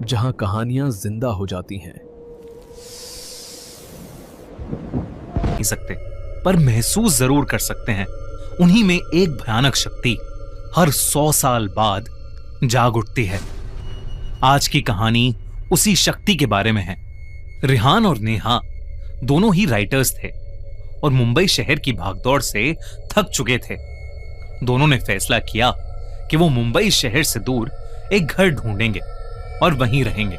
जहां कहानियां जिंदा हो जाती हैं। नहीं सकते, पर महसूस जरूर कर सकते हैं। उन्हीं में एक भयानक शक्ति हर 100 साल बाद जाग उठती है। आज की कहानी उसी शक्ति के बारे में है। रिहान और नेहा दोनों ही राइटर्स थे और मुंबई शहर की भागदौड़ से थक चुके थे। दोनों ने फैसला किया कि वो मुंबई शहर से दूर एक घर ढूंढेंगे और वहीं रहेंगे।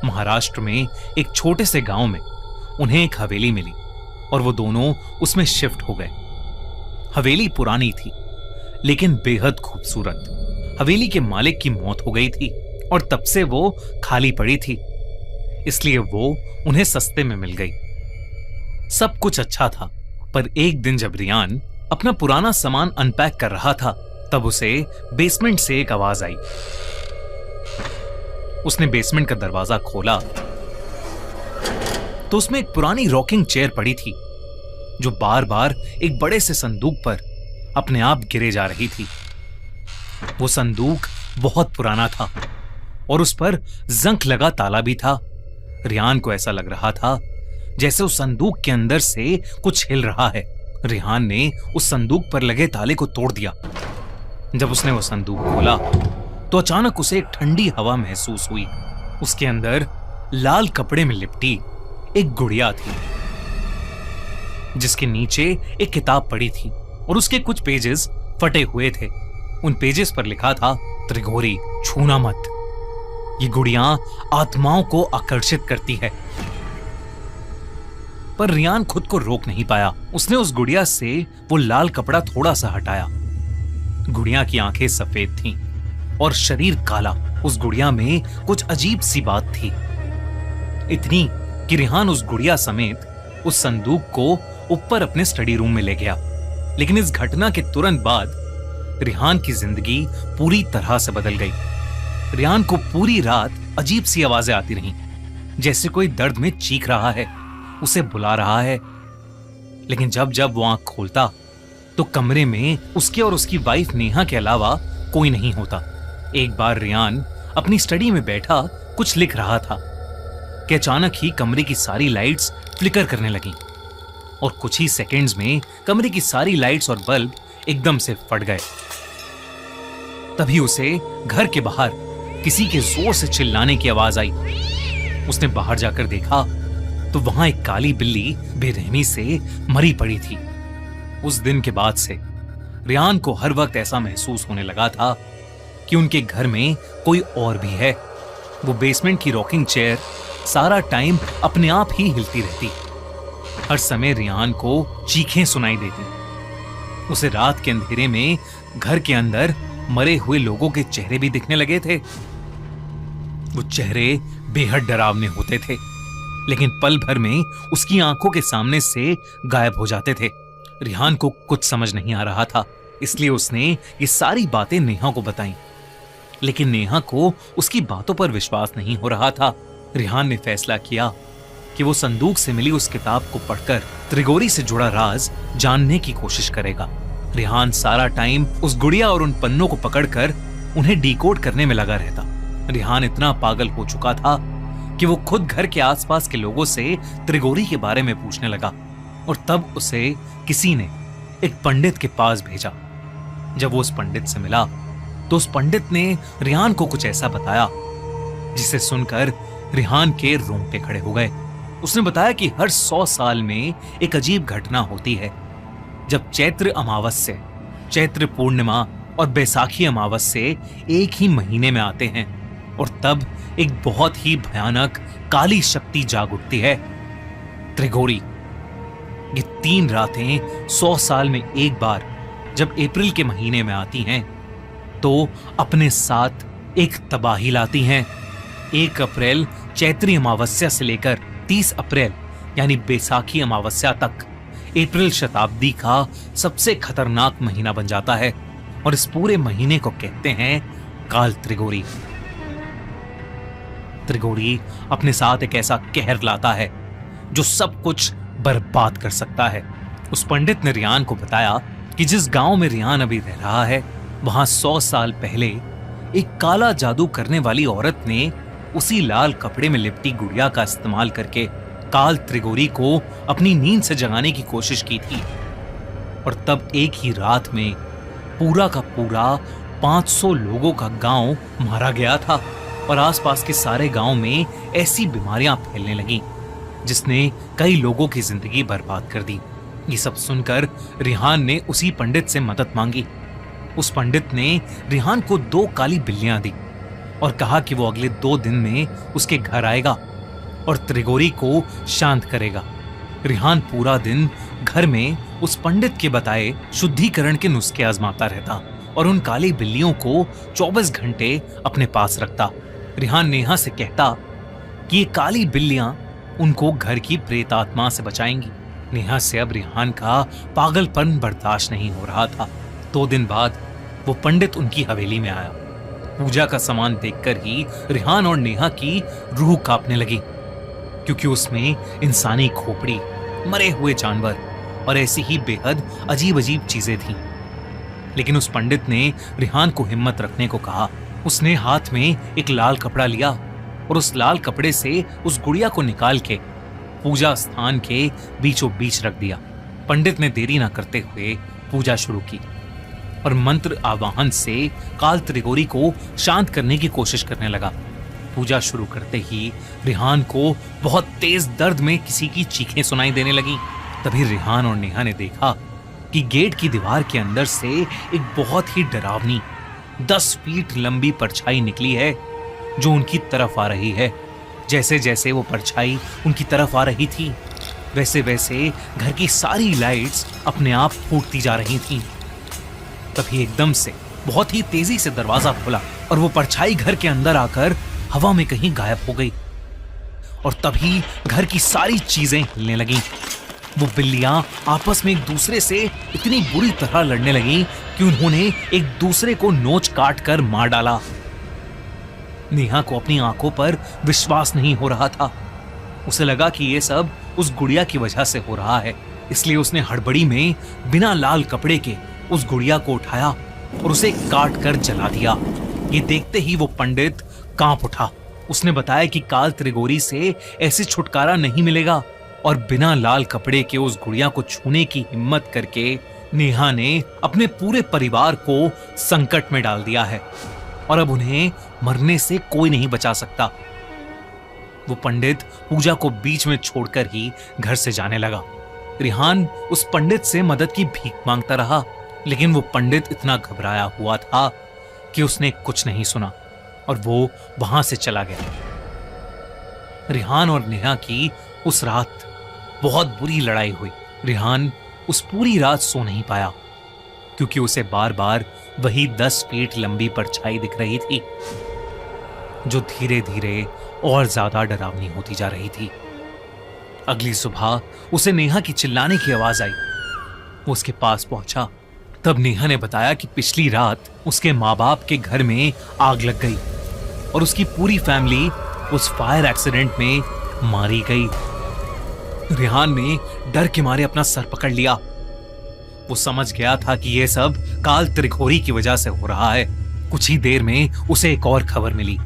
महाराष्ट्र में एक छोटे से गांव में उन्हें एक हवेली मिली और वो दोनों उसमें शिफ्ट हो गए। हवेली पुरानी थी लेकिन बेहद खूबसूरत। हवेली के मालिक की मौत हो गई थी और तब से वो खाली पड़ी थी, इसलिए वो उन्हें सस्ते में मिल गई। सब कुछ अच्छा था, पर एक दिन जब रियान अपना पुराना सामान अनपैक कर रहा था तब उसे बेसमेंट से एक आवाज आई। उसने बेसमेंट का दरवाजा खोला तो उसमें एक पुरानी रॉकिंग चेयर पड़ी थी जो बार बार एक बड़े से संदूक पर अपने आप गिरे जा रही थी। वो संदूक बहुत पुराना था और उस पर जंग लगा ताला भी था। रिहान को ऐसा लग रहा था जैसे उस संदूक के अंदर से कुछ हिल रहा है। रिहान ने उस संदूक पर लगे ताले को तोड़ दिया। जब उसने वो संदूक खोला तो अचानक उसे एक ठंडी हवा महसूस हुई। उसके अंदर लाल कपड़े में लिपटी एक गुड़िया थी जिसके नीचे एक किताब पड़ी थी और उसके कुछ पेजेस फटे हुए थे। उन पेजेस पर लिखा था, त्रिगोरी, छूना मत। ये गुड़िया आत्माओं को आकर्षित करती है। पर रियान खुद को रोक नहीं पाया। उसने उस गुड़िया से वो लाल कपड़ा थोड़ा सा हटाया। गुड़िया की आंखें सफेद थीं और शरीर काला। उस गुड़िया में कुछ अजीब सी बात थी, इतनी कि रिहान उस गुड़िया समेत उस संदूक को ऊपर अपने स्टडी रूम में ले गया। लेकिन इस घटना के तुरंत बाद रिहान की जिंदगी पूरी तरह से बदल गई। रिहान को पूरी रात अजीब सी आवाजें आती रहीं, जैसे कोई दर्द में चीख रहा है, उसे बुला रहा है। लेकिन जब जब वो आंख खोलता तो कमरे में उसके और उसकी वाइफ नेहा के अलावा कोई नहीं होता। एक बार रियान अपनी स्टडी में बैठा कुछ लिख रहा था कि अचानक ही कमरे की सारी लाइट्स फ्लिकर करने लगीं और कुछ ही सेकंड्स में कमरे की सारी लाइट्स और बल्ब एकदम से फट गए। तभी उसे घर के बाहर किसी के जोर से चिल्लाने की आवाज आई। उसने बाहर जाकर देखा तो वहां एक काली बिल्ली बेरहमी से मरी पड़ी थी। उस दिन के बाद से रियान को हर वक्त ऐसा महसूस होने लगा था कि उनके घर में कोई और भी है। वो बेसमेंट की रॉकिंग चेयर सारा टाइम अपने आप ही हिलती रहती। हर समय रियान को चीखें सुनाई देती। उसे रात के अंधेरे में घर के अंदर मरे हुए लोगों के चेहरे भी दिखने लगे थे। वो चेहरे बेहद डरावने होते थे, लेकिन पल भर में उसकी आंखों के सामने से गायब हो जाते थे। रिहान को कुछ समझ नहीं आ रहा था, इसलिए उसने ये सारी बातें नेहा को बताई। लेकिन नेहा को उसकी बातों पर विश्वास नहीं हो रहा था। रिहान ने फैसला किया कि वो संदूक से मिली उस किताब को पढ़कर त्रिगोरी से जुड़ा राज जानने की कोशिश करेगा। रिहान सारा टाइम उस गुड़िया और उन पन्नों को पकड़कर उन्हें डिकोड करने में लगा रहता। रिहान इतना पागल हो चुका था कि वो खुद घर के आसपास के लोगों से त्रिगोरी के बारे में पूछने लगा और तब उसे किसी ने एक पंडित के पास भेजा। जब वो उस पंडित से मिला तो उस पंडित ने रिहान को कुछ ऐसा बताया जिसे सुनकर रिहान के रोंगटे खड़े हो गए। उसने बताया कि हर 100 साल में एक अजीब घटना होती है, जब चैत्र अमावस्या, चैत्र पूर्णिमा और बैसाखी अमावस्या एक ही महीने में आते हैं और तब एक बहुत ही भयानक काली शक्ति जाग उठती है, त्रिगोरी। ये 3 रातें 100 साल में एक बार जब अप्रैल के महीने में आती हैं तो अपने साथ एक तबाही लाती हैं। 1 अप्रैल चैत्री अमावस्या से लेकर 30 अप्रैल यानी बैसाखी अमावस्या तक अप्रैल शताब्दी का सबसे खतरनाक महीना बन जाता है और इस पूरे महीने को कहते हैं काल त्रिगोरी। त्रिगोरी अपने साथ एक ऐसा कहर लाता है जो सब कुछ बर्बाद कर सकता है। उस पंडित ने रियान को बताया कि जिस गांव में रियान अभी रह रहा है वहां 100 साल पहले एक काला जादू करने वाली औरत ने उसी लाल कपड़े में लिपटी गुड़िया का इस्तेमाल करके काल त्रिगोरी को अपनी नींद से जगाने की कोशिश की थी। और तब एक ही रात में पूरा का पूरा 500 लोगों का गांव मारा गया था और आसपास के सारे गांव में ऐसी बीमारियां फैलने लगीं जिसने कई लोगों की जिंदगी बर्बाद कर दी। ये सब सुनकर रिहान ने उसी पंडित से मदद मांगी। उस पंडित ने रिहान को 2 काली बिल्लियां दी और कहा कि वो अगले 2 दिन में उसके घर आएगा और त्रिगोरी को शांत करेगा। रिहान पूरा दिन घर में उस पंडित के बताए शुद्धिकरण के नुस्खे आजमाता रहता और उन काली बिल्लियों को 24 घंटे अपने पास रखता। रिहान नेहा से कहता कि ये काली बिल्लियां उनको घर की प्रेत आत्मा से बचाएंगी। नेहा से अब रिहान का पागलपन बर्दाश्त नहीं हो रहा था। 2 दिन बाद वो पंडित उनकी हवेली में आया। पूजा का सामान देखकर ही रिहान और नेहा की रूह कांपने लगी, क्योंकि उसमें इंसानी खोपड़ी, मरे हुए जानवर और ऐसी ही बेहद अजीब अजीब चीजें थीं। लेकिन उस पंडित ने रिहान को हिम्मत रखने को कहा। उसने हाथ में एक लाल कपड़ा लिया और उस लाल कपड़े से उस गुड़िया को निकाल के पूजा स्थान के बीचों बीच रख दिया। पंडित ने देरी न करते हुए पूजा शुरू की और मंत्र आवाहन से काल त्रिगोरी को शांत करने की कोशिश करने लगा। पूजा शुरू करते ही रिहान को बहुत तेज दर्द में किसी की चीखें सुनाई देने लगी। तभी रिहान और नेहा ने देखा कि गेट की दीवार के अंदर से एक बहुत ही डरावनी 10 फीट लंबी परछाई निकली है जो उनकी तरफ आ रही है। जैसे जैसे वो परछाई उनकी तरफ आ रही थी वैसे वैसे घर की सारी लाइट्स अपने आप फूटती जा रही थीं। तभी एकदम से बहुत ही तेजी से दरवाजा खुला और वो परछाई घर के अंदर आकर हवा में कहीं गायब हो गई। और तभी घर की सारी चीजें हिलने लगीं। वो बिल्लियां आपस में एक दूसरे से इतनी बुरी तरह लड़ने लगीं कि उन्होंने एक दूसरे को नोच काट कर मार डाला। नेहा को अपनी आंखों पर विश्वास नहीं हो रहा था। उसे लगा कि ये सब उस गुड़िया की वजह से हो रहा है, इसलिए उसने हड़बड़ी में बिना लाल कपड़े के उस गुड़िया को उठाया और उसे काट कर जला दिया। ये देखते ही वो पंडित कांप उठा। उसने बताया कि काल त्रिगोरी से ऐसे छुटकारा नहीं मिलेगा और बिना लाल कपड़े के उस गुड़िया को छूने की हिम्मत करके नेहा ने अपने पूरे परिवार को संकट में डाल दिया है और अब उन्हें मरने से कोई नहीं बचा सकता। वो पंडित पूजा को बीच में छोड़कर ही घर से जाने लगा। रिहान उस पंडित से मदद की भीख मांगता रहा, लेकिन वो पंडित इतना घबराया हुआ था कि उसने कुछ नहीं सुना और वो वहां से चला गया। रिहान और नेहा की उस रात बहुत बुरी लड़ाई हुई। रिहान उस पूरी रात सो नहीं पाया क्योंकि उसे बार बार वही 10 फीट लंबी परछाई दिख रही थी जो धीरे धीरे और ज्यादा डरावनी होती जा रही थी। अगली सुबह उसे नेहा की चिल्लाने की आवाज आई। वो उसके पास पहुंचा। तब नेहा ने बताया कि पिछली रात उसके माँ बाप के घर में आग लग गई और उसकी पूरी फैमिली उस फायर एक्सीडेंट में मारी गई। रिहान ने डर के मारे अपना सर पकड़ लिया। वो समझ गया था कि यह सब काल त्रिगोरी की वजह से हो रहा है। कुछ ही देर में उसे एक और खबर मिली।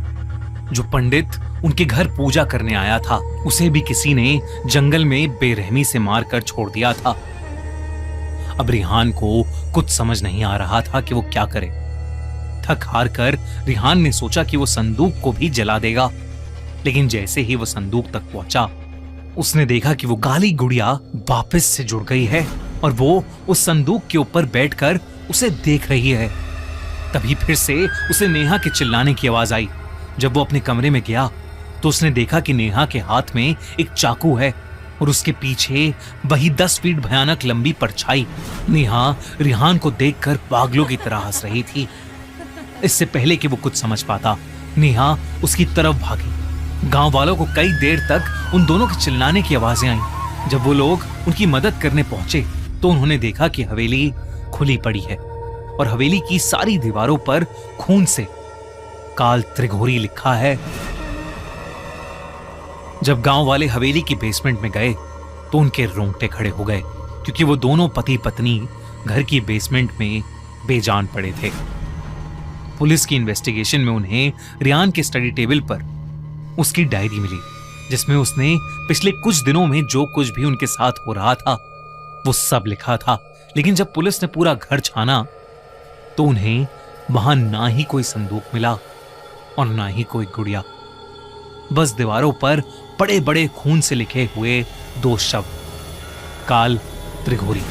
जो पंडित उनके घर पूजा करने आया था उसे भी किसी ने जंगल में बेरहमी से मारकर छोड़ दिया था। अब रिहान को कुछ समझ नहीं आ रहा था कि वो क्या करे। थक हार कर रिहान ने सोचा कि वो संदूक को भी जला देगा, लेकिन जैसे ही वो संदूक तक पहुंचा उसने देखा कि वो काली गुड़िया वापस से जुड़ गई है और वो उस संदूक के ऊपर बैठकर उसे देख रही है। तभी फिर से उसे नेहा के चिल्लाने की आवाज आई। जब वो अपने कमरे में गया तो उसने देखा कि नेहा के हाथ में एक चाकू है और उसके पीछे वही 10 फीट भयानक लंबी परछाई। नेहा रिहान को देखकर पागलों की तरह हंस रही थी। इससे पहले कि वो कुछ समझ पाता, नेहा उसकी तरफ भागी। गांव वालों को कई देर तक उन दोनों के चिल्लाने की आवाजें आईं। जब वो लोग उनकी मदद करने पहुंचे तो उन्होंने देखा कि हवेली खुली पड़ी है और हवेली की सारी दीवारों पर खून से काल त्रिगोरी लिखा है। जब गांव वाले हवेली की बेसमेंट में गए तो उनके रोंगटे खड़े हो गए, क्योंकि वो दोनों पति पत्नी घर की बेसमेंट में बेजान पड़े थे। पुलिस की इन्वेस्टिगेशन में उन्हें रिहान के स्टडी टेबल पर उसकी डायरी मिली जिसमें उसने पिछले कुछ दिनों में जो कुछ भी उनके साथ हो रहा था वो सब लिखा था। लेकिन जब पुलिस ने पूरा घर छाना तो उन्हें वहां ना ही कोई संदूक मिला और ना ही कोई गुड़िया, बस दीवारों पर बड़े बड़े खून से लिखे हुए 2 शब्द, काल त्रिघोरी।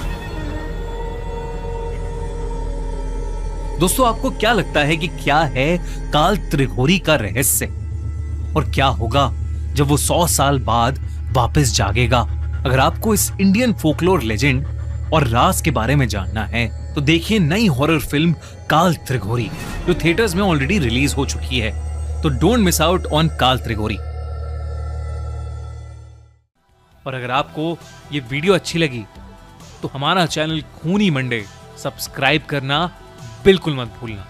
दोस्तों, आपको क्या लगता है कि क्या है काल त्रिघोरी का रहस्य और क्या होगा जब वो 100 साल बाद वापस जागेगा? अगर आपको इस इंडियन फोकलोर लेजेंड और राज के बारे में जानना है तो देखिए नई हॉरर फिल्म काल त्रिघोरी, जो थिएटर्स में ऑलरेडी रिलीज हो चुकी है। तो डोंट मिस आउट ऑन काल त्रिघोरी। और अगर आपको ये वीडियो अच्छी लगी तो हमारा चैनल खूनी मंडे सब्सक्राइब करना बिल्कुल मत भूलना।